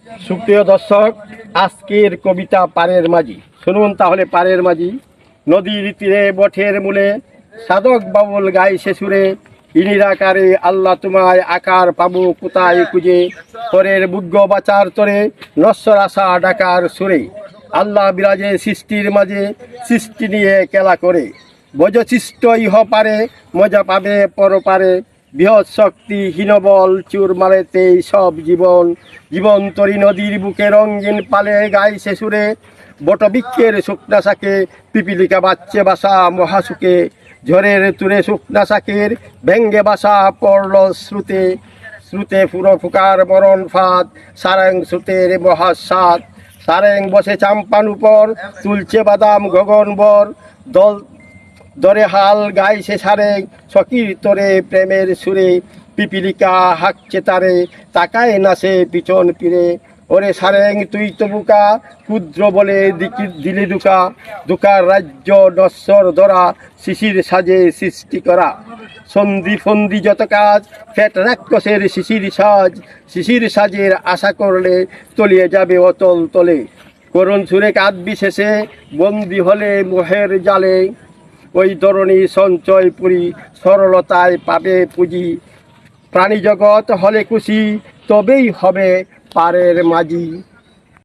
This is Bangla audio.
সুপ্রিয় দর্শক, আজকের কবিতা পারের মাঝি। শুনুন তাহলে পারের মাঝি। নদীর তীরে বটের মূলে সাধক বাউল গাই শেষুরে, ইনিরাকারে আল্লাহ তোমায় আকার পাবো কোথায় খুঁজে, পরের বুগ্য বাচার তরে নশ্বর আশা ডাকার সুরে, আল্লাহ বিরাজে সৃষ্টির মাঝে সৃষ্টি নিয়ে খেলা করে, বজসৃষ্ট ইহ পারে মজা পাবে পরপারে, বৃহৎ শক্তি হীনবল চুর মারেতে সব জীবন, জীবন তরি নদীর বুকে রঙিন পালে গাই শেষুরে, বটবৃক্ষের শুকনা শাকে পিপিলিকা বাচ্চে বাসা মহাসুকে, ঝড়ের তুরে শুকনা শাকের ভেঙ্গে বাসা পড়ল শ্রুতে, শ্রুতে পুরো ফুকার বরণ ফাঁদ সারেং শ্রুতের মহাস্বাদ, সারেং বসে চাম্পান উপর তুলছে বাদাম গগনবর, দল দরে হাল গাইছে সারেং সকির তরে প্রেমের সুরে, পিপিলিকা হাঁকছে তারে তাকায় নাচে পিছন ফিরে, ওরে সারেং তুই তো বুকা ক্ষুদ্র বলে দিলি দুকা, দুকার রাজ্য নশ্বর ধরা শিশির সাজে সৃষ্টি করা, সন্ধি ফন্দি যত কাজ ফেট রাক্ষসের শিশির সাজ, শিশির সাজের আশা করলে তলিয়ে যাবে অতল তলে, করুণ সুরে কাঁদবি শেষে বন্দি হলে মোহের জালে, ওই ধরনী সঞ্চয় পুরি সরলতায় পাবে পুঁজি, প্রাণী জগৎ হলে খুশি তবেই হবে পারের মাঝি।